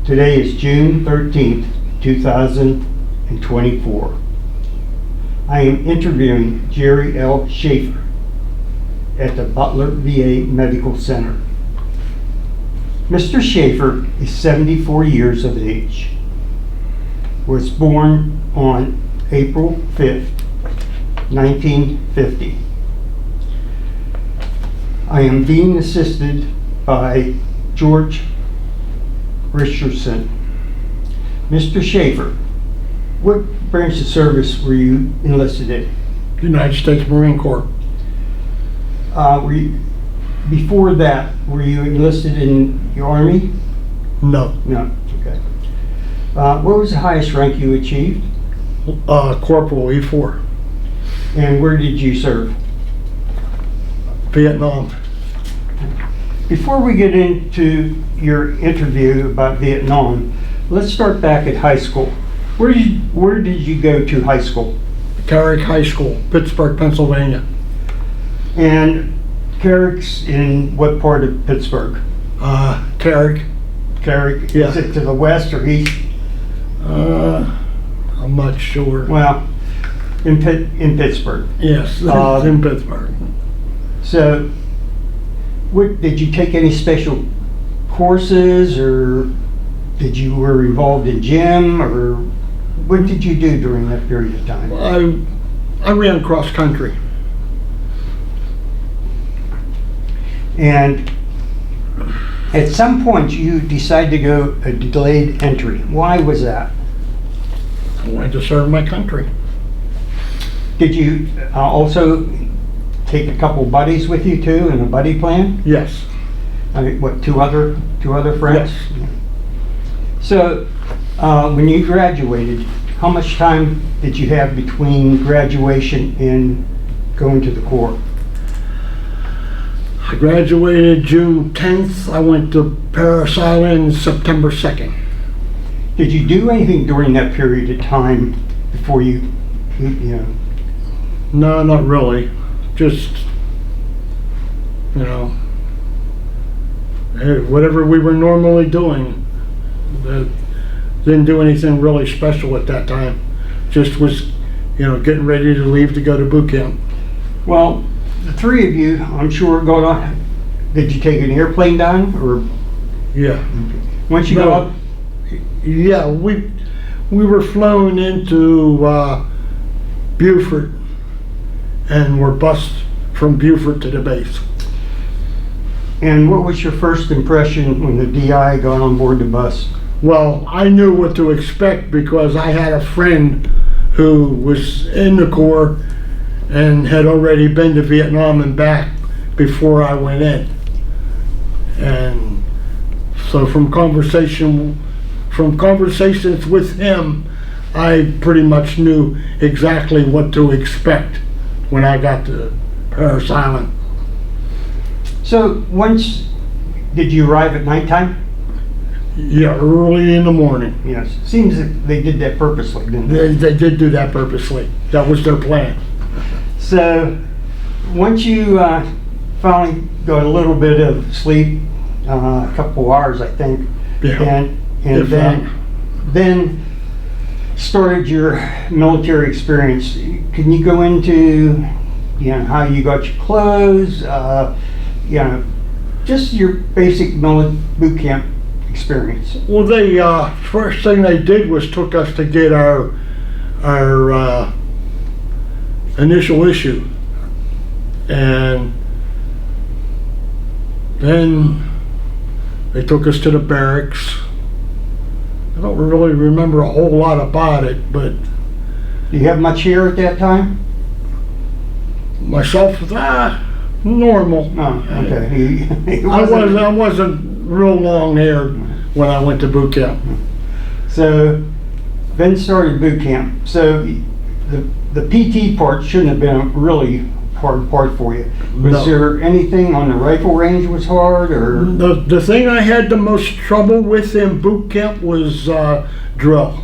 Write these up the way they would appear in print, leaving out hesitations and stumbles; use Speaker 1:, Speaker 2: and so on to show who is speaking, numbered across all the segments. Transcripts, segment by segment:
Speaker 1: Today is June 13th, 2024. I am interviewing Jerry L. Shafer at the Butler VA Medical Center. Mr. Shafer is 74 years of age. Was born on April 5th, 1950. I am being assisted by George Richardson. Mr. Shafer, what branch of service were you enlisted in?
Speaker 2: United States Marine Corps.
Speaker 1: Before that, were you enlisted in the Army?
Speaker 2: No.
Speaker 1: No, okay. What was the highest rank you achieved?
Speaker 2: Corporal E4.
Speaker 1: And where did you serve?
Speaker 2: Vietnam.
Speaker 1: Before we get into your interview about Vietnam, let's start back at high school. Where did you go to high school?
Speaker 2: Carrick High School, Pittsburgh, Pennsylvania.
Speaker 1: And Carrick's in what part of Pittsburgh?
Speaker 2: Carrick.
Speaker 1: Carrick,
Speaker 2: Yeah.
Speaker 1: Is it to the west or east?
Speaker 2: I'm not sure.
Speaker 1: Well, in Pittsburgh.
Speaker 2: Yes, it's in Pittsburgh.
Speaker 1: So, did you take any special courses, or were involved in gym, or what did you do during that period of time?
Speaker 2: I ran cross country.
Speaker 1: And at some point you decided to go a delayed entry. Why was that?
Speaker 2: I wanted to serve my country.
Speaker 1: Did you also take a couple buddies with you too in a buddy plan?
Speaker 2: Yes.
Speaker 1: I mean, what, two other friends?
Speaker 2: Yes.
Speaker 1: So when you graduated, how much time did you have between graduation and going to the Corps?
Speaker 2: I graduated June 10th. I went to Paris Island September 2nd.
Speaker 1: Did you do anything during that period of time before you know?
Speaker 2: No, not really. Just, whatever we were normally doing. Didn't do anything really special at that time. Just was, getting ready to leave to go to boot camp.
Speaker 1: Well, the three of you, I'm sure, got on. Did you take an airplane down, or?
Speaker 2: Yeah.
Speaker 1: Once you go up?
Speaker 2: Yeah, we were flown into Beaufort, and were bused from Beaufort to the base.
Speaker 1: And what was your first impression when the DI got on board the bus?
Speaker 2: Well, I knew what to expect because I had a friend who was in the Corps and had already been to Vietnam and back before I went in. And so from conversations with him, I pretty much knew exactly what to expect when I got to Paris Island.
Speaker 1: So did you arrive at nighttime?
Speaker 2: Yeah, early in the morning.
Speaker 1: Yes. Seems that they did that purposely, didn't they?
Speaker 2: They did do that purposely. That was their plan.
Speaker 1: So once you finally got a little bit of sleep, a couple hours, I think,
Speaker 2: Yeah.
Speaker 1: and then started your military experience. Can you go into how you got your clothes, just your basic boot camp experience?
Speaker 2: Well, they first thing they did was took us to get our initial issue, and then they took us to the barracks. I don't really remember a whole lot about it, but
Speaker 1: Do you have much hair at that time?
Speaker 2: myself, normal.
Speaker 1: Oh, okay.
Speaker 2: I wasn't real long haired when I went to boot camp.
Speaker 1: So then started boot camp. So the PT part shouldn't have been a really hard part for you. Was
Speaker 2: No.
Speaker 1: there anything on the rifle range was hard, or?
Speaker 2: The thing I had the most trouble with in boot camp was drill.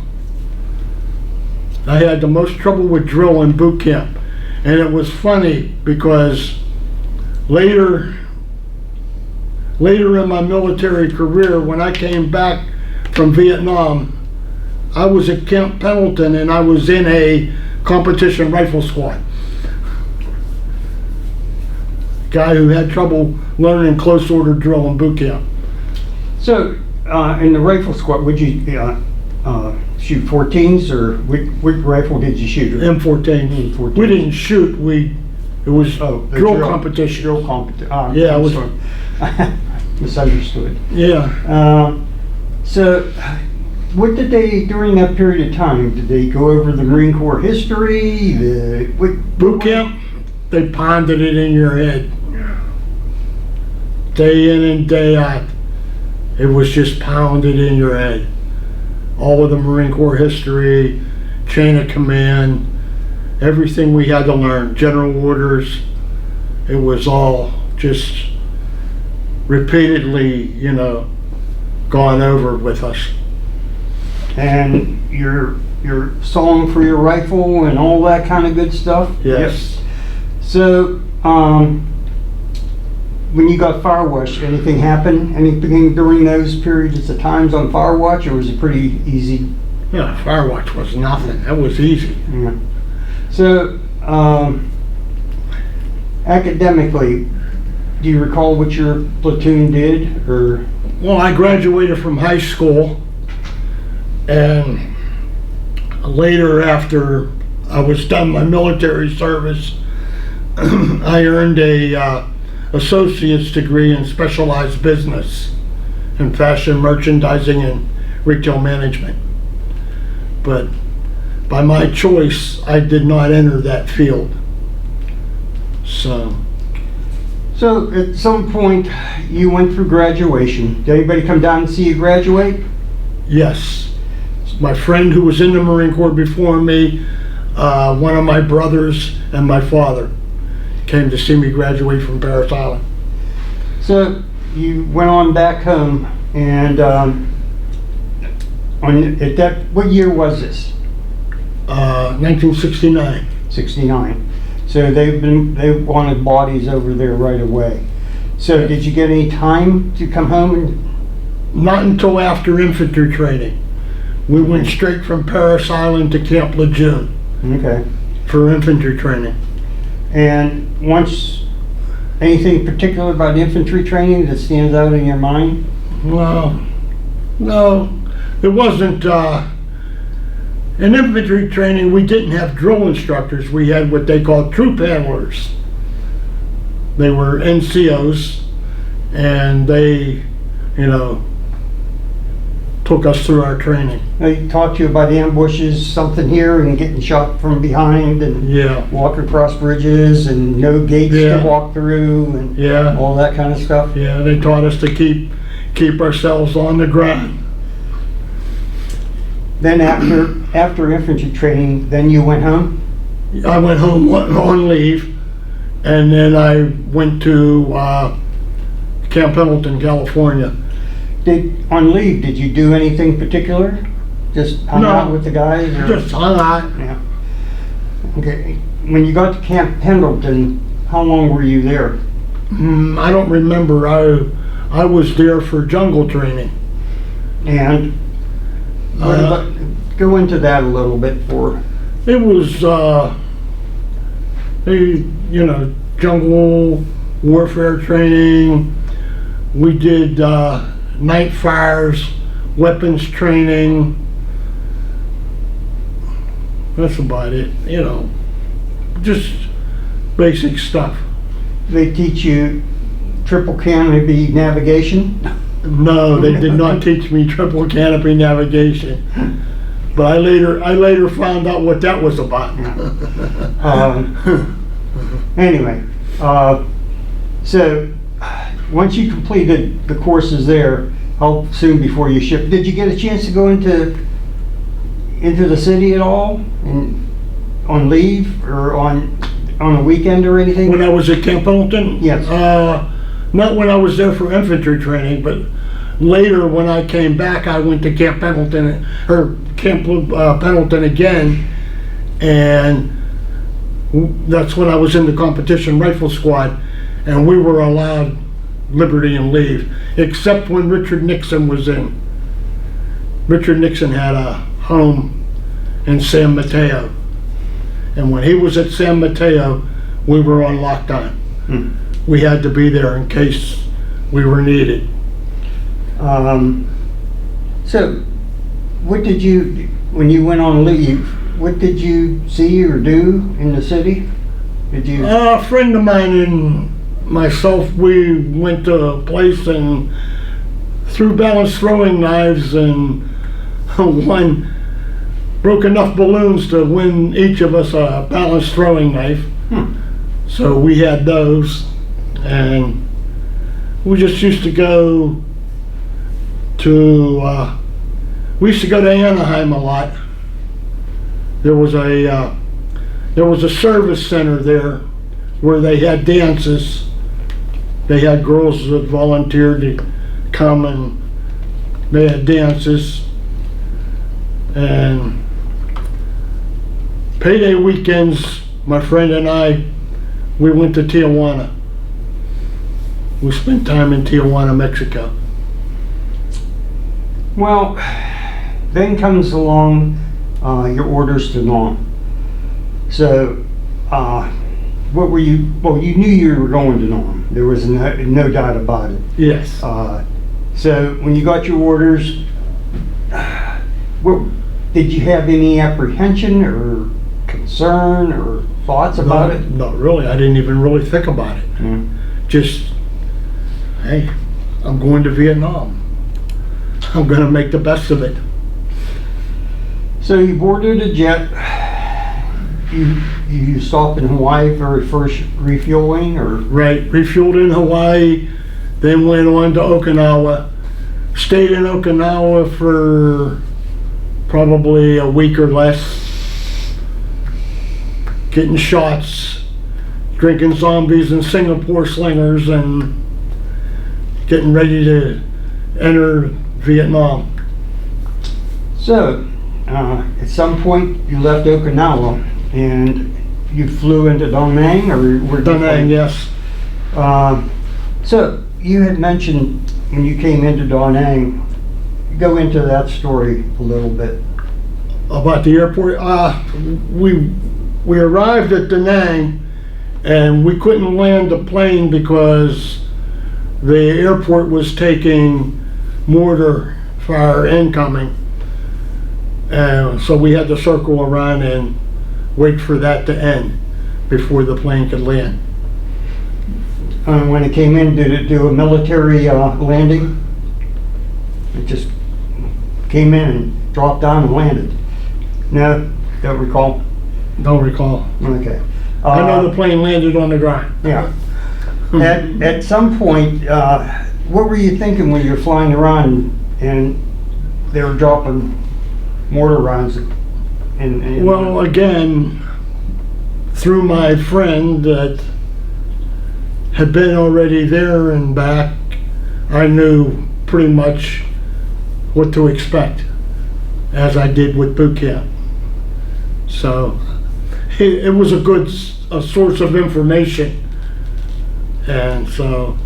Speaker 2: I had the most trouble with drill in boot camp. And it was funny because later in my military career, when I came back from Vietnam. I was at Camp Pendleton and I was in a competition rifle squad. Guy who had trouble learning close order drill in boot camp.
Speaker 1: So, in the rifle squad, would you shoot 14s, or which rifle did you shoot?
Speaker 2: M14.
Speaker 1: M14.
Speaker 2: We didn't shoot. It was
Speaker 1: the
Speaker 2: drill competition.
Speaker 1: Drill competition.
Speaker 2: Yeah, it was.
Speaker 1: Misunderstood.
Speaker 2: Yeah.
Speaker 1: So, what did they, during that period of time, did they go over the Marine Corps history?
Speaker 2: Boot camp, they pounded it in your head. Day in and day out. It was just pounded in your head. All of the Marine Corps history, chain of command, everything we had to learn, general orders. It was all just repeatedly, gone over with us.
Speaker 1: And your song for your rifle and all that kind of good stuff?
Speaker 2: Yes.
Speaker 1: Yep. So, when you got fire watch, anything happen? Anything during those periods of times on fire watch, or was it pretty easy?
Speaker 2: Yeah, fire watch was nothing. That was easy.
Speaker 1: Yeah. So, academically, do you recall what your platoon did, or?
Speaker 2: Well, I graduated from high school, and later, after I was done my military service, I earned a associate's degree in specialized business in fashion merchandising and retail management. But by my choice, I did not enter that field. So
Speaker 1: at some point, you went through graduation. Did anybody come down and see you graduate?
Speaker 2: yes, my friend who was in the Marine Corps before me, one of my brothers, and my father came to see me graduate from Parris Island.
Speaker 1: So you went on back home, and what year was this?
Speaker 2: 1969.
Speaker 1: 69. So they wanted bodies over there right away. So did you get any time to come home?
Speaker 2: Not until after infantry training. We went straight from Parris Island to Camp Lejeune
Speaker 1: Okay.
Speaker 2: for infantry training.
Speaker 1: And anything particular about infantry training that stands out in your mind?
Speaker 2: Well, no, it wasn't. In infantry training, we didn't have drill instructors. We had what they called troop handlers. They were NCOs, and they, took us through our training.
Speaker 1: They taught you about ambushes, something here, and getting shot from behind, and
Speaker 2: Yeah,
Speaker 1: walk across bridges, and no gates
Speaker 2: Yeah.
Speaker 1: to walk through, and
Speaker 2: yeah,
Speaker 1: all that kind of stuff.
Speaker 2: yeah. They taught us to keep ourselves on the ground.
Speaker 1: Then after infantry training, then you went home?
Speaker 2: I went home on leave, and then I went to Camp Pendleton, California.
Speaker 1: On leave, did you do anything particular? Just hung
Speaker 2: No.
Speaker 1: out with the guys? Or?
Speaker 2: Just hung out.
Speaker 1: Yeah. Okay. When you got to Camp Pendleton, how long were you there?
Speaker 2: I don't remember. I was there for jungle training.
Speaker 1: And go into that a little bit for.
Speaker 2: It was, jungle warfare training. We did night fires, weapons training. That's about it, just basic stuff.
Speaker 1: They teach you triple canopy navigation?
Speaker 2: No, they did not teach me triple canopy navigation. But I later found out what that was about.
Speaker 1: Anyway, so once you completed the courses there, how soon before you shipped? Did you get a chance to go into the city at all, on leave or on a weekend or anything?
Speaker 2: When I was at Camp Pendleton?
Speaker 1: Yes.
Speaker 2: Not when I was there for infantry training, but later when I came back, I went to Camp Pendleton, or Camp Pendleton again, and that's when I was in the competition rifle squad, and we were allowed liberty and leave, except when Richard Nixon was in. Richard Nixon had a home in San Mateo. And when he was at San Mateo, we were on lockdown. We had to be there in case we were needed.
Speaker 1: So, what did you, when you went on leave, what did you see or do in the city? Did you?
Speaker 2: A friend of mine and myself, we went to a place and threw balanced throwing knives, and one broke enough balloons to win each of us a balanced throwing knife. So we had those, and we just used to go to, we used to go to Anaheim a lot. There was a service center there where they had dances. They had girls that volunteered to come, and they had dances. And payday weekends, my friend and I, we went to Tijuana. We spent time in Tijuana, Mexico.
Speaker 1: Well, then comes along your orders to Nam. So, what were you? Well, you knew you were going to Nam. There was no doubt about it.
Speaker 2: Yes.
Speaker 1: So, when you got your orders, did you have any apprehension or concern or thoughts about it?
Speaker 2: Not really. I didn't even really think about it. Just, hey, I'm going to Vietnam. I'm going to make the best of it.
Speaker 1: So you boarded a jet. You stopped in Hawaii for first refueling, or?
Speaker 2: Right, refueled in Hawaii, then went on to Okinawa. Stayed in Okinawa for probably a week or less, getting shots, drinking zombies and Singapore slingers, and getting ready to enter Vietnam.
Speaker 1: So, at some point you left Okinawa and you flew into Da Nang, or were
Speaker 2: Da Nang, yes.
Speaker 1: So you had mentioned when you came into Da Nang, go into that story a little bit.
Speaker 2: About the airport, we arrived at Da Nang and we couldn't land the plane because the airport was taking mortar fire incoming. So we had to circle around and wait for that to end before the plane could land.
Speaker 1: When it came in, did it do a military landing? It just came in and dropped down and landed? No? Don't recall?
Speaker 2: Don't recall.
Speaker 1: Okay.
Speaker 2: I know the plane landed on the ground.
Speaker 1: Yeah. At some point, what were you thinking when you were flying around and they were dropping mortar rounds?
Speaker 2: Well, again, through my friend that had been already there and back, I knew pretty much what to expect, as I did with boot camp. So it was a good source of information, and so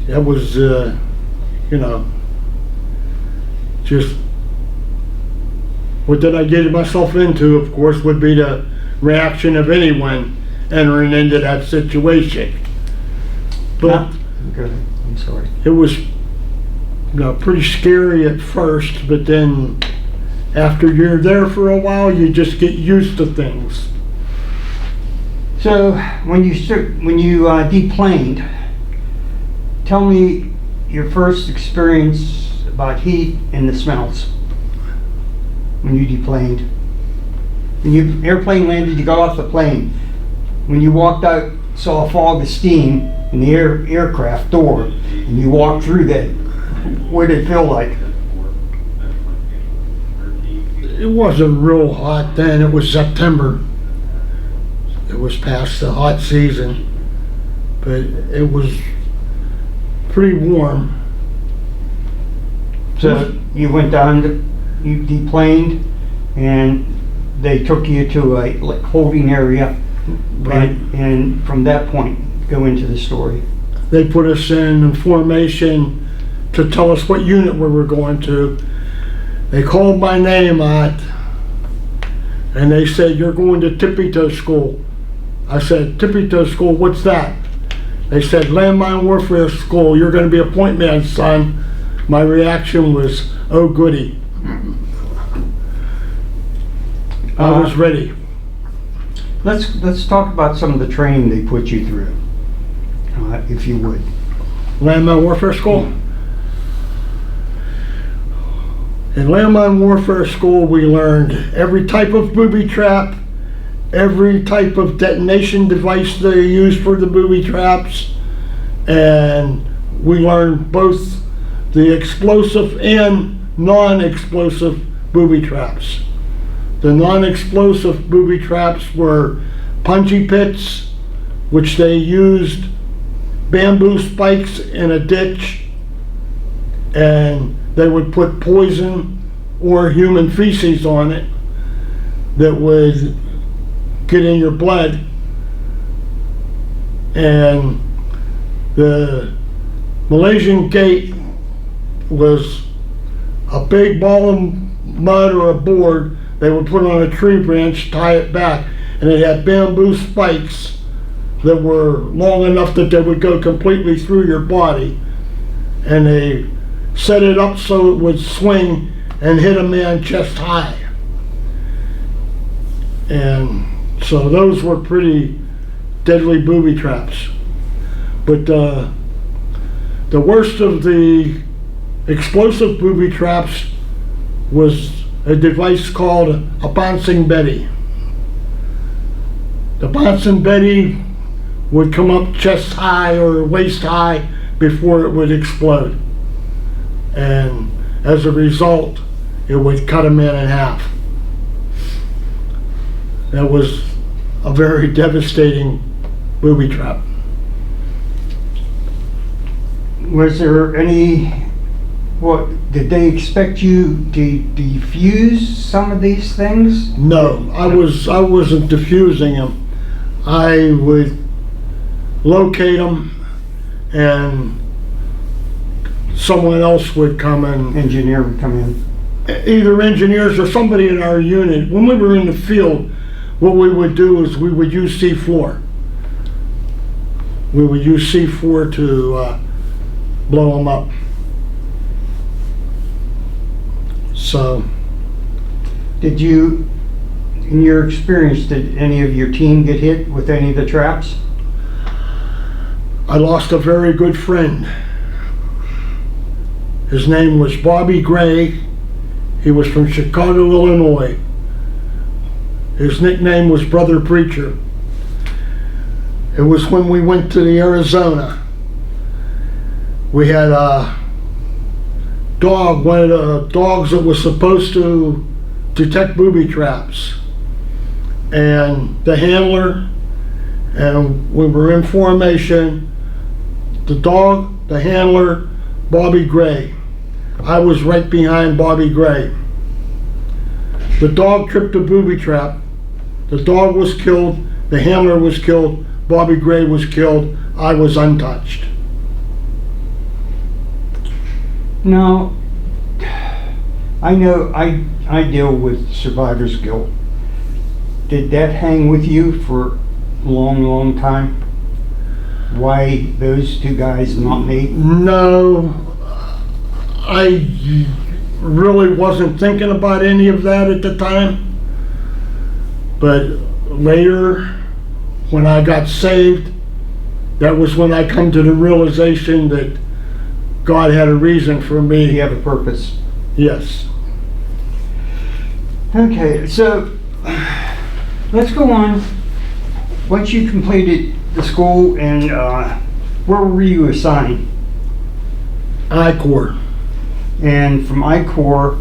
Speaker 2: it was, just what did I get myself into, of course, would be the reaction of anyone entering into that situation. But
Speaker 1: Okay, I'm sorry.
Speaker 2: it was pretty scary at first, but then after you're there for a while, you just get used to things.
Speaker 1: So when you deplaned, tell me your first experience about heat and the smells when you deplaned. When your airplane landed, you got off the plane. When you walked out, saw a fog of steam in the aircraft door, and you walked through that, what did it feel like?
Speaker 2: It wasn't real hot then. It was September. It was past the hot season, but it was pretty warm.
Speaker 1: So you went down, you deplaned, and they took you to a holding area,
Speaker 2: Right.
Speaker 1: And from that point, go into the story.
Speaker 2: They put us in formation to tell us what unit we were going to. They called my name out and they said, "You're going to Tippy Toe School." I said, "Tippy Toe School, what's that?" They said, "Landmine Warfare School, you're going to be a point man, son." My reaction was, oh goody. I was ready.
Speaker 1: Let's talk about some of the training they put you through, if you would.
Speaker 2: Landmine Warfare School? In Landmine Warfare School, we learned every type of booby trap, every type of detonation device they use for the booby traps, and we learned both the explosive and non-explosive booby traps. The non-explosive booby traps were punji pits, which they used bamboo spikes in a ditch, and they would put poison or human feces on it that would get in your blood. And the Malaysian gate was a big ball of mud or a board they would put on a tree branch, tie it back, and it had bamboo spikes that were long enough that they would go completely through your body, and they set it up so it would swing and hit a man chest high. And so those were pretty deadly booby traps. But the worst of the explosive booby traps was a device called a bouncing Betty. The bouncing Betty would come up chest high or waist high before it would explode. And as a result, it would cut a man in half. That was a very devastating booby trap.
Speaker 1: Was there any, did they expect you to defuse some of these things?
Speaker 2: No, I wasn't diffusing them. I would locate them, and someone else would come in.
Speaker 1: Engineer would come in.
Speaker 2: Either engineers or somebody in our unit. When we were in the field, what we would do is we would use C4. We would use C4 to blow them up. So,
Speaker 1: did you, in your experience, did any of your team get hit with any of the traps?
Speaker 2: I lost a very good friend. His name was Bobby Gray. He was from Chicago, Illinois. His nickname was Brother Preacher. It was when we went to the Arizona. We had a dog, one of the dogs that was supposed to detect booby traps. And the handler, and we were in formation, the dog, the handler, Bobby Gray. I was right behind Bobby Gray. The dog tripped a booby trap. The dog was killed, the handler was killed, Bobby Gray was killed, I was untouched.
Speaker 1: Now, I know I deal with survivor's guilt. Did that hang with you for a long, long time? Why those two guys and not me?
Speaker 2: No, I really wasn't thinking about any of that at the time. But later, when I got saved, that was when I come to the realization that God had a reason for me.
Speaker 1: You have a purpose.
Speaker 2: Yes.
Speaker 1: Okay, so let's go on. Once you completed the school, and where were you assigned?
Speaker 2: I-Corps.
Speaker 1: And from I-Corps,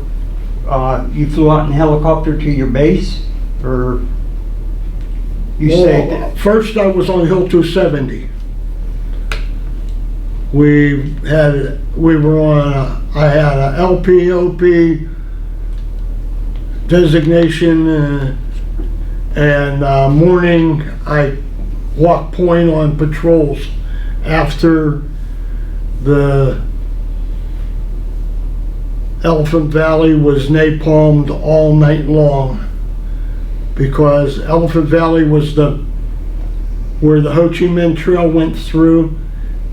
Speaker 1: you flew out in a helicopter to your base, or you stayed there?
Speaker 2: First I was on Hill 270. I had a LPOP designation, and morning I walked point on patrols after the Elephant Valley was napalmed all night long, because Elephant Valley was where the Ho Chi Minh Trail went through,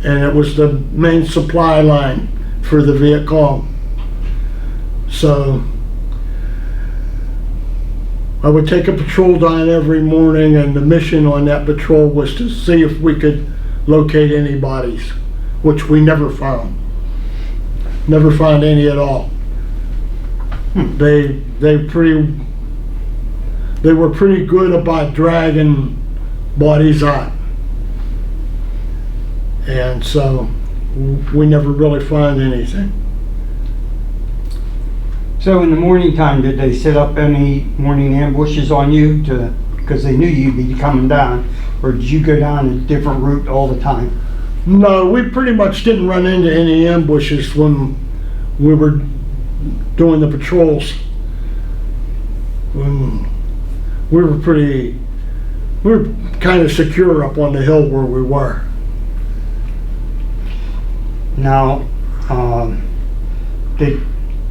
Speaker 2: and it was the main supply line for the Viet Cong. So I would take a patrol down every morning, and the mission on that patrol was to see if we could locate any bodies, which we never found. Never found any at all. They were pretty good about dragging bodies out, and so we never really found anything.
Speaker 1: So in the morning time, did they set up any morning ambushes on you because they knew you'd be coming down, or did you go down a different route all the time?
Speaker 2: No, we pretty much didn't run into any ambushes when we were doing the patrols. When we were kind of secure up on the hill where we were.
Speaker 1: Now,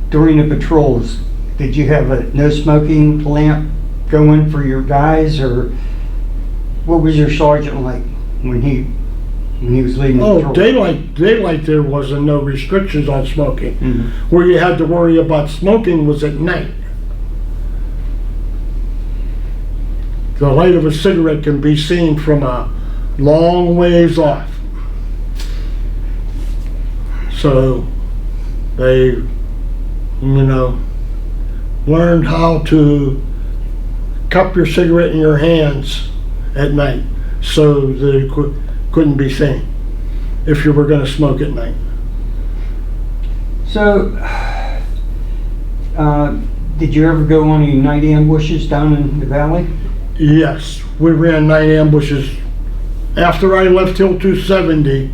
Speaker 1: during the patrols, did you have a no smoking lamp going for your guys, or what was your sergeant like when he was leading the patrol?
Speaker 2: Daylight there wasn't no restrictions on smoking.
Speaker 1: Mm-hmm.
Speaker 2: Where you had to worry about smoking was at night. The light of a cigarette can be seen from a long ways off. So they, learned how to cup your cigarette in your hands at night so that it couldn't be seen if you were going to smoke at night.
Speaker 1: So, did you ever go on any night ambushes down in the valley?
Speaker 2: Yes, we ran night ambushes. After I left Hill 270,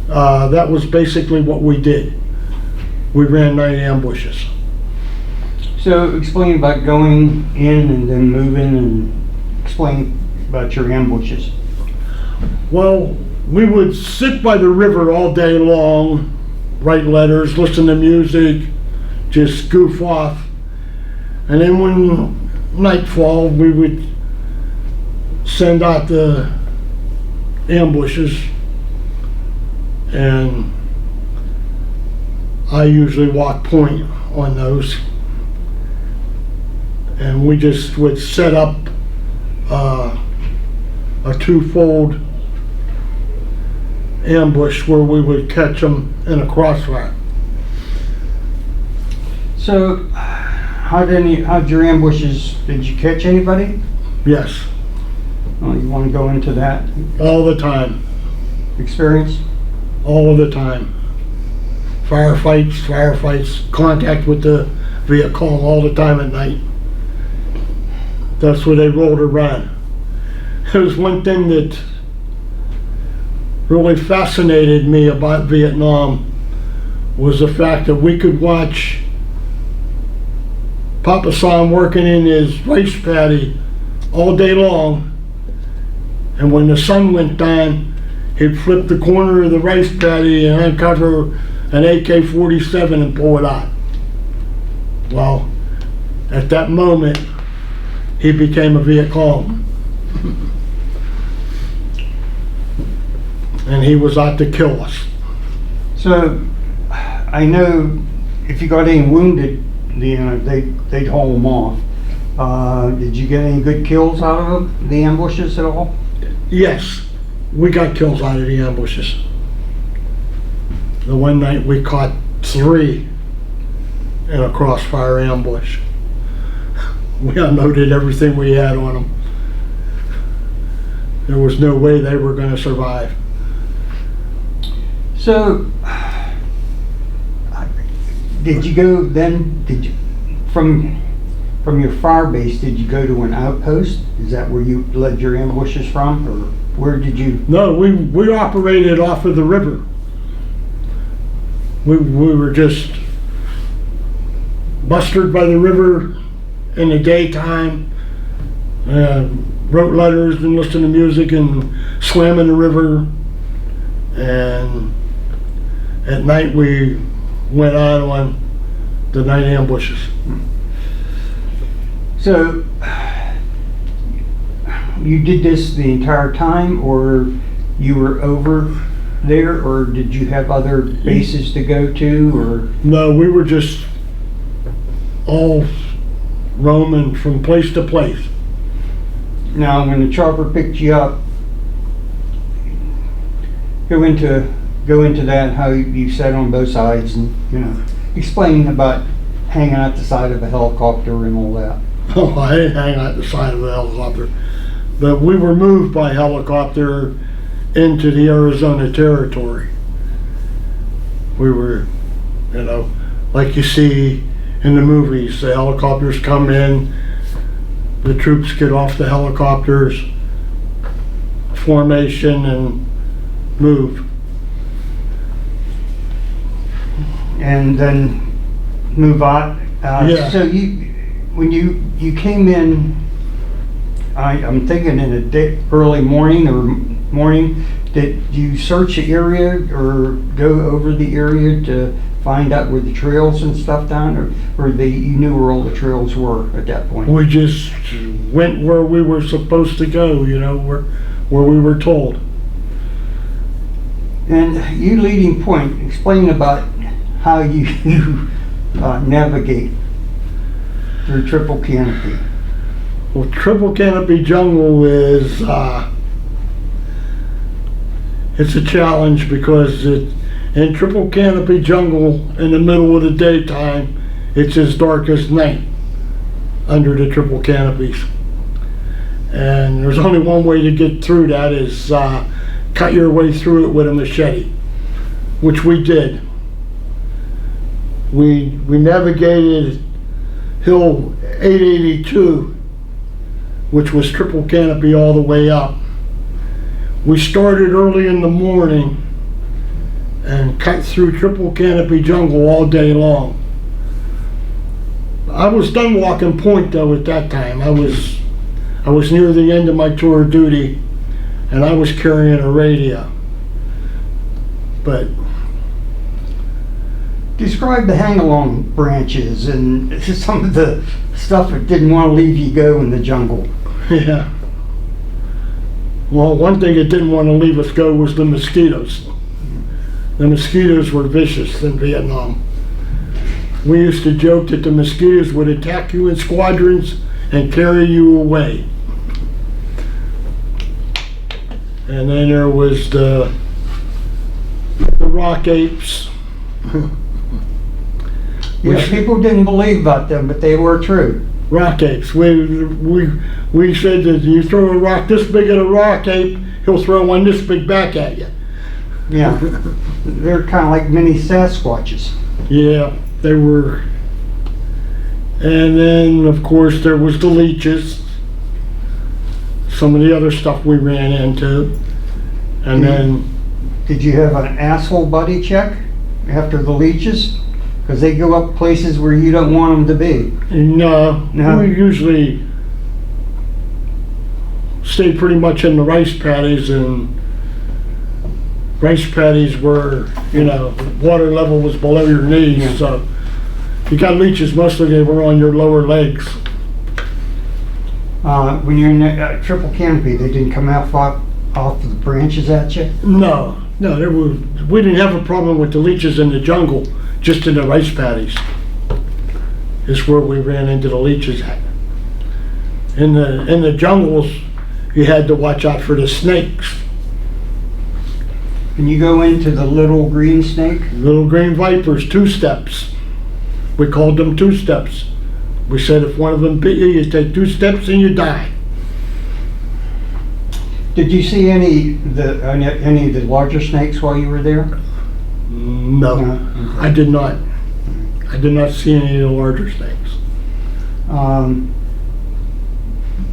Speaker 2: that was basically what we did. We ran night ambushes.
Speaker 1: So explain about going in and then moving, and explain about your ambushes.
Speaker 2: Well, we would sit by the river all day long, write letters, listen to music, just goof off. And then when nightfall, we would send out the ambushes, and I usually walk point on those. And we just would set up a twofold ambush where we would catch them in a crossfire.
Speaker 1: So, how'd your ambushes, did you catch anybody?
Speaker 2: Yes,
Speaker 1: Oh, you want to go into that
Speaker 2: all the time,
Speaker 1: experience?
Speaker 2: all of the time. Firefights, contact with the Viet Cong all the time at night. That's where they rolled around. There was one thing that really fascinated me about Vietnam was the fact that we could watch Papa San working in his rice paddy all day long, and when the sun went down, he'd flip the corner of the rice paddy and uncover an AK-47 and pull it out. Well, at that moment, he became a Viet Cong. And he was out to kill us.
Speaker 1: So, I know if you got any wounded, they'd haul them off. Did you get any good kills out of the ambushes at all?
Speaker 2: Yes, we got kills out of the ambushes. The one night we caught 3 in a crossfire ambush. We unloaded everything we had on them. There was no way they were going to survive.
Speaker 1: So, did you go then, from your fire base, did you go to an outpost? Is that where you led your ambushes from, or where did you?
Speaker 2: No, we operated off of the river. We were just mustered by the river in the daytime, wrote letters and listened to music and swam in the river, and at night we went on the night ambushes.
Speaker 1: So, you did this the entire time, or you were over there, or did you have other bases to go to, or?
Speaker 2: No, we were just all roaming from place to place.
Speaker 1: Now, when the chopper picked you up, go into that, how you sat on both sides, and, you know, explain about hanging out the side of a helicopter and all that.
Speaker 2: Oh, I didn't hang out the side of the helicopter. But we were moved by helicopter into the Arizona territory. We were, you know, like you see in the movies, the helicopters come in, the troops get off the helicopters, formation, and move.
Speaker 1: And then move on.
Speaker 2: Yeah.
Speaker 1: So when you came in, I'm thinking in early morning or morning, did you search the area or go over the area to find out where the trails and stuff down, or you knew where all the trails were at that point?
Speaker 2: We just went where we were supposed to go, you know, where we were told.
Speaker 1: And you leading point, explain about how you navigate through triple canopy.
Speaker 2: Well, triple canopy jungle is, it's a challenge because in triple canopy jungle in the middle of the daytime, it's as dark as night under the triple canopies. And there's only one way to get through that is cut your way through it with a machete, which we did. We navigated Hill 882, which was triple canopy all the way up. We started early in the morning and cut through triple canopy jungle all day long. I was done walking point though at that time. I was near the end of my tour of duty, and I was carrying a radio. But
Speaker 1: describe the hang-along branches and some of the stuff that didn't want to leave you go in the jungle.
Speaker 2: yeah. Well, one thing that didn't want to leave us go was the mosquitoes. The mosquitoes were vicious in Vietnam. We used to joke that the mosquitoes would attack you in squadrons and carry you away. And then there was the rock apes.
Speaker 1: Yeah, people didn't believe about them, but they were true.
Speaker 2: Rock apes. We said that you throw a rock this big at a rock ape, he'll throw one this big back at you.
Speaker 1: Yeah, they're kind of like mini Sasquatches.
Speaker 2: Yeah, they were. And then, of course, there was the leeches. Some of the other stuff we ran into. And then...
Speaker 1: Did you have an asshole buddy check after the leeches? Because they go up places where you don't want them to be.
Speaker 2: No, we usually stayed pretty much in the rice paddies, and rice paddies were, you know, water level was below your knees,
Speaker 1: Yeah.
Speaker 2: so you got leeches, mostly they were on your lower legs.
Speaker 1: When you're in the triple canopy, they didn't come out off the branches at you?
Speaker 2: No, we didn't have a problem with the leeches in the jungle, just in the rice paddies is where we ran into the leeches at. In the jungles, you had to watch out for the snakes.
Speaker 1: Can you go into the little green snake?
Speaker 2: Little green vipers, two steps. We called them two steps. We said if one of them bit you, you take 2 steps and you die.
Speaker 1: Did you see any of the larger snakes while you were there?
Speaker 2: No,
Speaker 1: No.
Speaker 2: I did not. I did not see any of the larger snakes.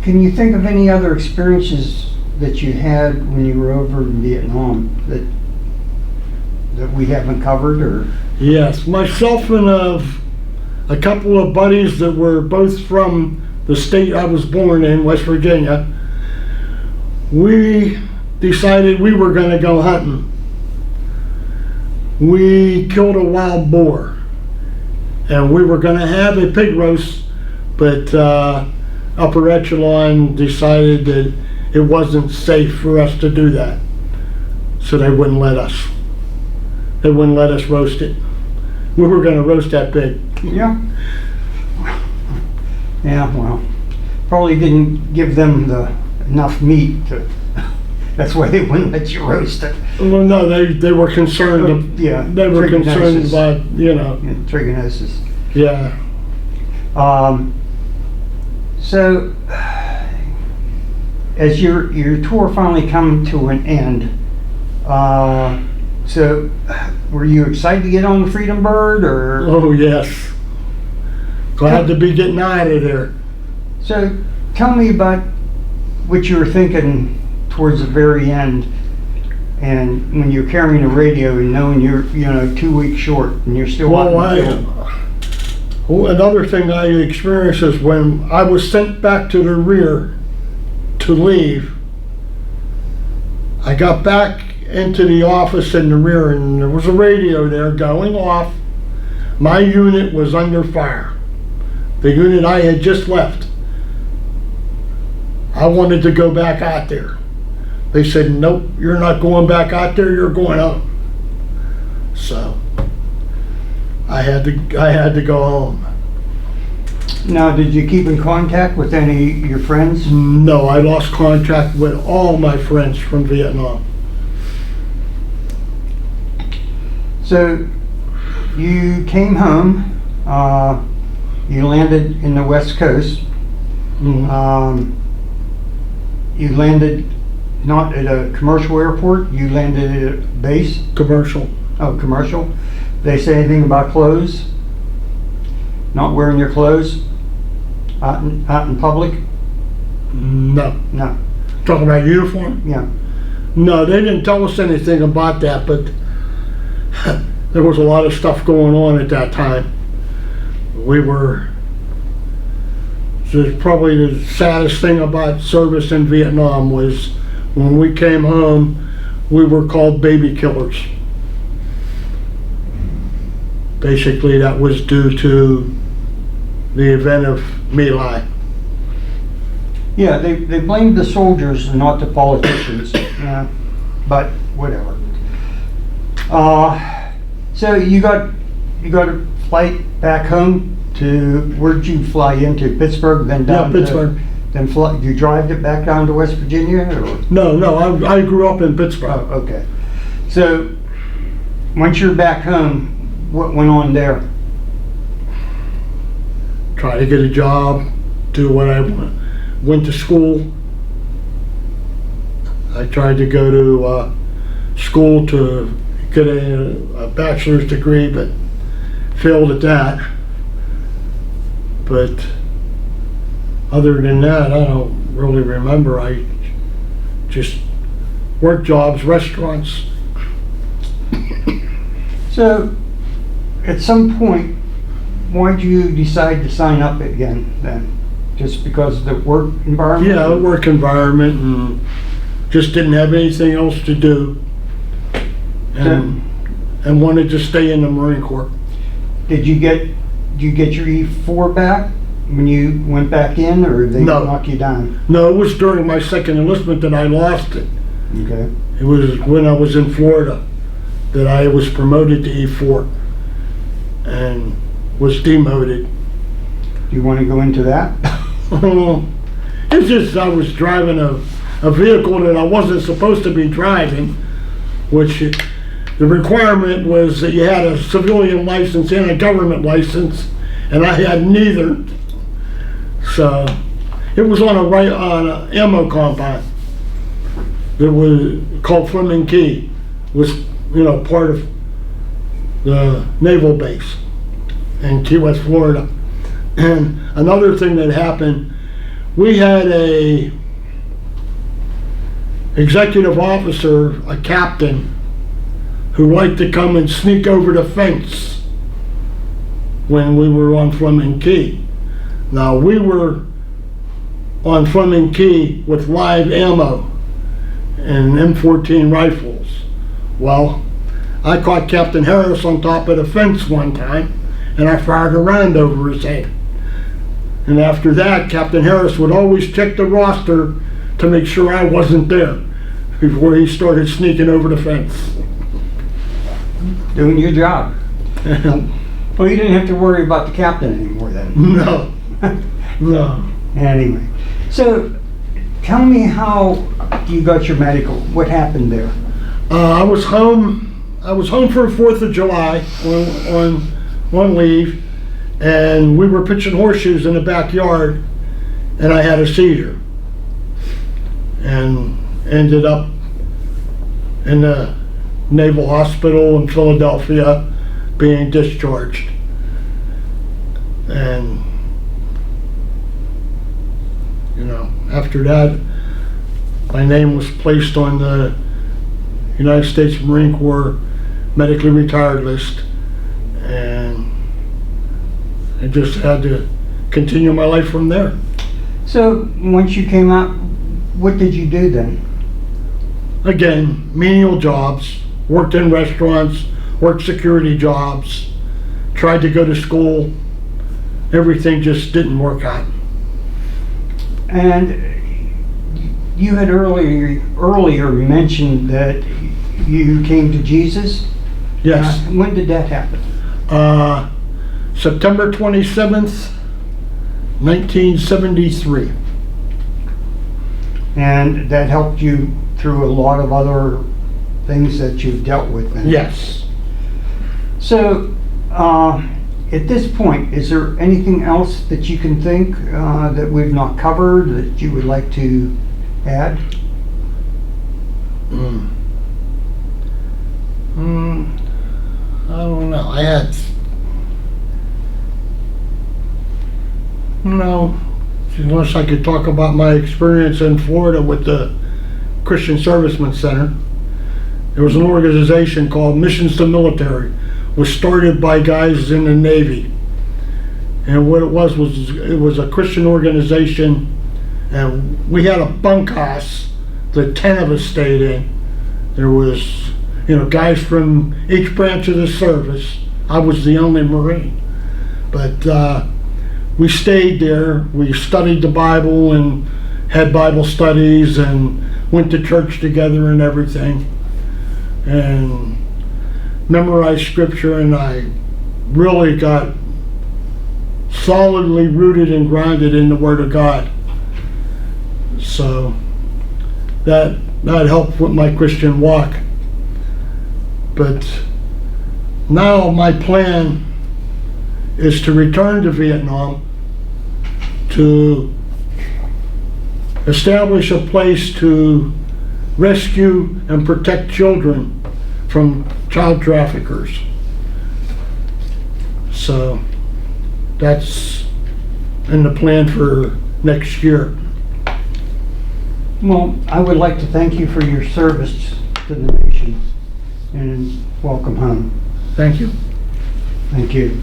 Speaker 1: Can you think of any other experiences that you had when you were over in Vietnam that we haven't covered, or?
Speaker 2: Yes, myself and a couple of buddies that were both from the state I was born in, West Virginia, we decided we were going to go hunting. We killed a wild boar. And we were gonna have a pig roast, but upper echelon decided that it wasn't safe for us to do that. So they wouldn't let us. They wouldn't let us roast it. We were gonna roast that pig.
Speaker 1: Yeah. Yeah, well, probably didn't give them enough meat to, that's why they wouldn't let you roast it.
Speaker 2: Well, no, they were concerned,
Speaker 1: Yeah.
Speaker 2: they were concerned
Speaker 1: trichinosis.
Speaker 2: about,
Speaker 1: Yeah, trichinosis.
Speaker 2: yeah.
Speaker 1: So, as your tour finally come to an end, so were you excited to get on the Freedom Bird, or?
Speaker 2: Oh, yes. Glad to be getting out of there.
Speaker 1: So, tell me about what you were thinking towards the very end, and when you're carrying a radio and knowing you're 2 weeks short and you're still out in the field.
Speaker 2: Another thing I experienced is when I was sent back to the rear to leave, I got back into the office in the rear and there was a radio there going off. My unit was under fire. The unit I had just left. I wanted to go back out there. They said, nope, you're not going back out there, you're going home. So I had to go home.
Speaker 1: Now, did you keep in contact with any of your friends?
Speaker 2: No, I lost contact with all my friends from Vietnam.
Speaker 1: So you came home, you landed in the West Coast.
Speaker 2: Mhm.
Speaker 1: You landed not at a commercial airport, you landed at a base?
Speaker 2: Commercial.
Speaker 1: Oh, commercial. They say anything about clothes? Not wearing your clothes out in public?
Speaker 2: No.
Speaker 1: No.
Speaker 2: Talking about uniform?
Speaker 1: Yeah.
Speaker 2: No, they didn't tell us anything about that, but there was a lot of stuff going on at that time. Probably the saddest thing about service in Vietnam was when we came home, we were called baby killers. Basically, that was due to the event of My Lai.
Speaker 1: Yeah, they blamed the soldiers and not the politicians. But whatever. So you got a flight back home to, where'd you fly into? Pittsburgh, then down
Speaker 2: Pittsburgh.
Speaker 1: You drive it back down to West Virginia, or?
Speaker 2: No, I grew up in Pittsburgh.
Speaker 1: Oh, okay. So once you're back home, what went on there?
Speaker 2: Try to get a job, do what I want. Went to school. I tried to go to school to get a bachelor's degree, but failed at that. But other than that, I don't really remember. I just worked jobs, restaurants.
Speaker 1: So at some point, why'd you decide to sign up again then? Just because of the work environment?
Speaker 2: Yeah, work environment, and just didn't have anything else to do. And wanted to stay in the Marine Corps.
Speaker 1: Did you get your E4 back when you went back in, or they
Speaker 2: No.
Speaker 1: knock you down?
Speaker 2: No, it was during my second enlistment that I lost it.
Speaker 1: Okay.
Speaker 2: It was when I was in Florida that I was promoted to E4 and was demoted.
Speaker 1: Do you want to go into that?
Speaker 2: It's just I was driving a vehicle that I wasn't supposed to be driving, which the requirement was that you had a civilian license and a government license, and I had neither. So it was on a ammo compound that was called Fleming Key. It was part of the naval base in Key West, Florida. And another thing that happened, we had a executive officer, a captain, who liked to come and sneak over the fence when we were on Fleming Key. Now, we were on Fleming Key with live ammo and M14 rifles. Well, I caught Captain Harris on top of the fence one time, and I fired a round over his head. And after that, Captain Harris would always check the roster to make sure I wasn't there before he started sneaking over the fence.
Speaker 1: Doing your job. Well, you didn't have to worry about the captain anymore then.
Speaker 2: No, no.
Speaker 1: Anyway, so tell me how you got your medical. What happened there?
Speaker 2: I was home for 4th of July on leave, and we were pitching horseshoes in the backyard, and I had a seizure and ended up in the Naval Hospital in Philadelphia being discharged. And after that, my name was placed on the United States Marine Corps medically retired list, and I just had to continue my life from there.
Speaker 1: So once you came out, what did you do then?
Speaker 2: Again, menial jobs, worked in restaurants, worked security jobs, tried to go to school. Everything just didn't work out.
Speaker 1: And you had earlier mentioned that you came to Jesus?
Speaker 2: Yes.
Speaker 1: When did that happen?
Speaker 2: September 27th, 1973.
Speaker 1: And that helped you through a lot of other things that you've dealt with then?
Speaker 2: Yes.
Speaker 1: So, at this point, is there anything else that you can think that we've not covered that you would like to add?
Speaker 2: I don't know. No, unless I could talk about my experience in Florida with the Christian Servicemen Center. There was an organization called Missions to Military. It was started by guys in the Navy. And what it was a Christian organization, and we had a bunkhouse that 10 of us stayed in. There was, guys from each branch of the service. I was the only Marine. But we stayed there. We studied the Bible and had Bible studies and went to church together and everything. And memorized scripture, and I really got solidly rooted and grounded in the Word of God. So that helped with my Christian walk. But now my plan is to return to Vietnam, to establish a place to rescue and protect children from child traffickers. So that's in the plan for next year.
Speaker 1: Well, I would like to thank you for your service to the nation and welcome home.
Speaker 2: Thank you.
Speaker 1: Thank you.